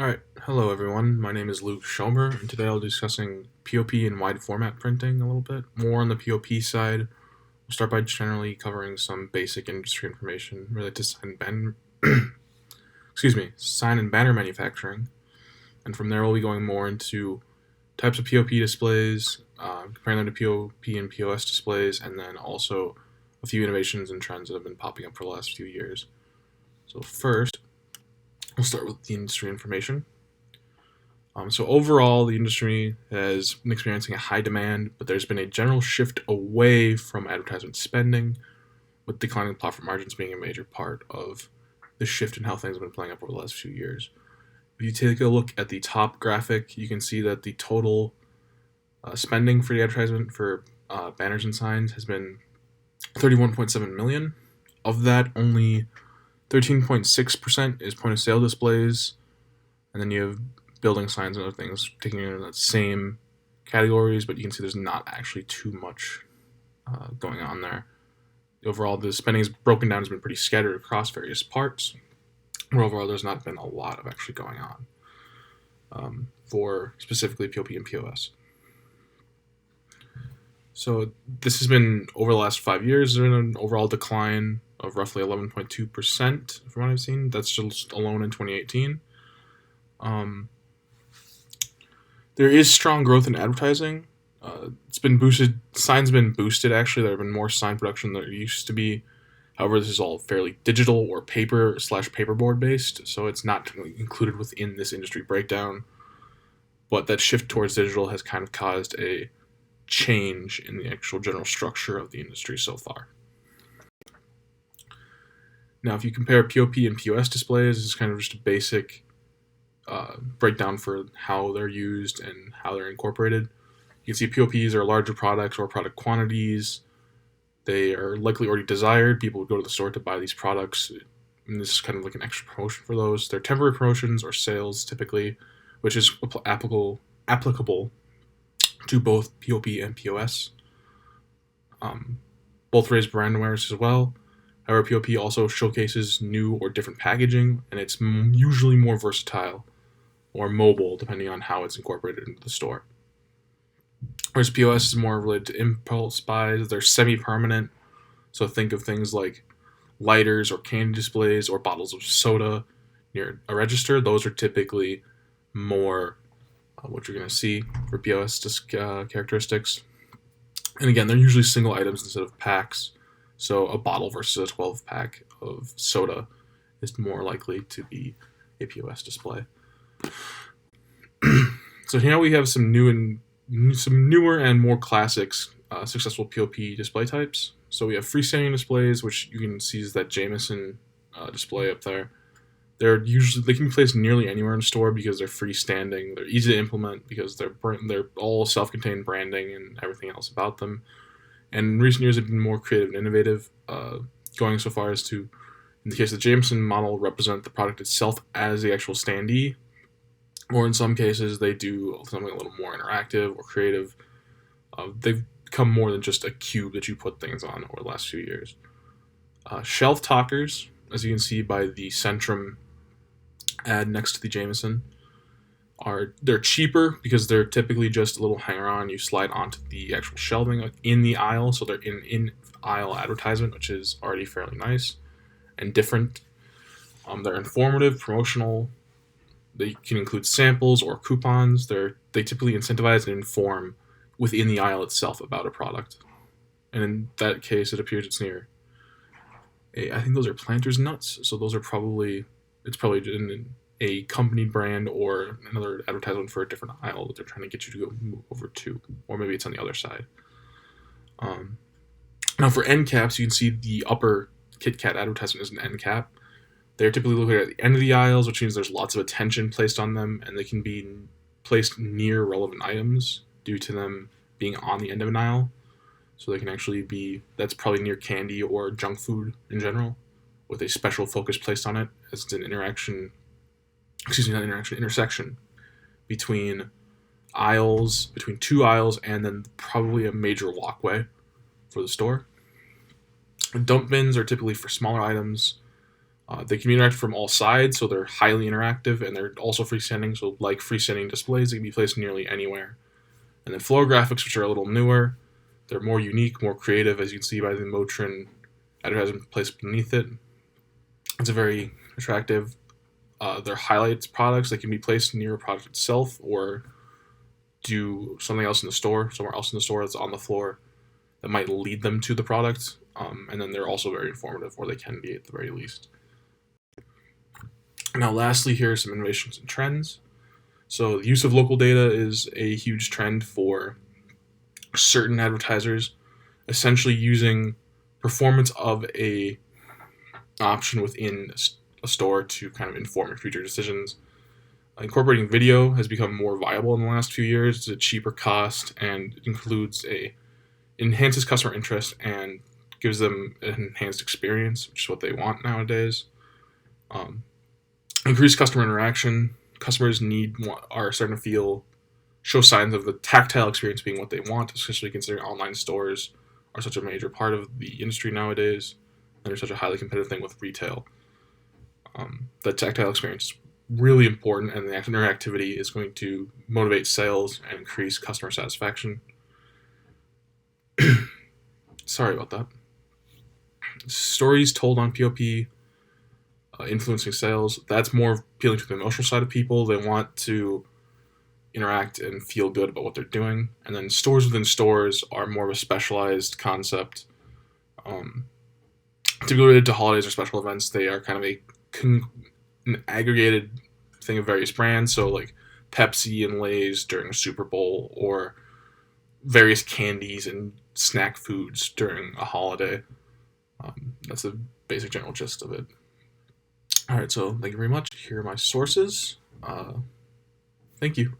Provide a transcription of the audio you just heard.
Alright, hello everyone. My name is Luke Schomer, and today I'll be discussing POP and wide format printing a little bit. More on the POP side, we'll start by generally covering some basic industry information related to sign and banner manufacturing. And from there, we'll be going more into types of POP displays, comparing them to POP and POS displays, and then also a few innovations and trends that have been popping up for the last few years. So first, we'll start with the industry information. So overall, the industry has been experiencing a high demand, but there's been a general shift away from advertisement spending, with declining profit margins being a major part of the shift in how things have been playing out over the last few years. If you take a look at the top graphic, you can see that the total spending for the advertisement for banners and signs has been 31.7 million. Of that, only 13.6% is point of sale displays, and then you have building signs and other things taking in that same categories, but you can see there's not actually too much going on there. Overall, the spending is broken down, has been pretty scattered across various parts, where overall there's not been a lot of actually going on for specifically POP and POS. So this has been over the last 5 years. There's been an overall decline of roughly 11.2% from what I've seen. That's just alone in 2018. There is strong growth in advertising. It's been boosted. Signs been boosted. Actually, there have been more sign production than there used to be. However, this is all fairly digital or paperboard based, so it's not included within this industry breakdown. But that shift towards digital has kind of caused a change in the actual general structure of the industry so far. Now, if you compare POP and POS displays, this is kind of just a basic breakdown for how they're used and how they're incorporated. You can see POPs are larger products or product quantities. They are likely already desired. People would go to the store to buy these products, and this is kind of like an extra promotion for those. They're temporary promotions or sales typically, which is applicable to both POP and POS. Both raise brand awareness as well. However, POP also showcases new or different packaging, and it's usually more versatile or mobile depending on how it's incorporated into the store. Whereas POS is more related to impulse buys. They're semi-permanent, so think of things like lighters or candy displays or bottles of soda near a register. Those are typically more what you're going to see for POS characteristics. And again, they're usually single items instead of packs. So a bottle versus a 12-pack of soda is more likely to be a POS display. So here we have some newer and more classics successful POP display types. So we have freestanding displays, which you can see is that Jameson display up there. They can be placed nearly anywhere in a store because they're freestanding. They're easy to implement because they're all self-contained branding and everything else about them. And in recent years, have been more creative and innovative, going so far as to, in the case of the Jameson model, represent the product itself as the actual standee, or in some cases they do something a little more interactive or creative. They've become more than just a cube that you put things on over the last few years. Shelf talkers, as you can see by the Centrum ad next to the Jameson, they're cheaper because they're typically just a little hanger-on. You slide onto the actual shelving in the aisle, so they're in aisle advertisement, which is already fairly nice and different. They're informative, promotional. They can include samples or coupons. They typically incentivize and inform within the aisle itself about a product. And in that case, it appears it's near I think those are Planters nuts. So those are probably in a company brand or another advertisement for a different aisle that they're trying to get you to go move over to, or maybe it's on the other side. Now for end caps, you can see the upper Kit Kat advertisement is an end cap. They're typically located at the end of the aisles, which means there's lots of attention placed on them, and they can be placed near relevant items due to them being on the end of an aisle. So they can actually that's probably near candy or junk food in general, with a special focus placed on it as it's an intersection between two aisles, and then probably a major walkway for the store. Dump bins are typically for smaller items. They can be interacted from all sides, so they're highly interactive, and they're also freestanding. So, like freestanding displays, they can be placed nearly anywhere. And then floor graphics, which are a little newer, they're more unique, more creative, as you can see by the Motrin advertisement placed beneath it. It's a very attractive. They're highlights products. They can be placed near a product itself, or do something else in the store, somewhere else in the store that's on the floor that might lead them to the product. And then they're also very informative, or they can be at the very least. Now, lastly, here are some innovations and trends. So, the use of local data is a huge trend for certain advertisers, essentially using performance of a option within a store to kind of inform your future decisions. Incorporating video has become more viable in the last few years. It's a cheaper cost and it enhances customer interest and gives them an enhanced experience, which is what they want nowadays. Increased customer interaction. Customers are starting to show signs of the tactile experience being what they want, especially considering online stores are such a major part of the industry nowadays, and they're such a highly competitive thing with retail. The tactile experience is really important, and the interactivity is going to motivate sales and increase customer satisfaction. Sorry about that. Stories told on POP, influencing sales. That's more appealing to the emotional side of people. They want to interact and feel good about what they're doing. And then stores within stores are more of a specialized concept. Typically related to holidays or special events, they are kind of an aggregated thing of various brands. So like Pepsi and Lay's during a Super Bowl, or various candies and snack foods during a holiday. That's the basic general gist of it. All right, so thank you very much. Here are my sources. Thank you.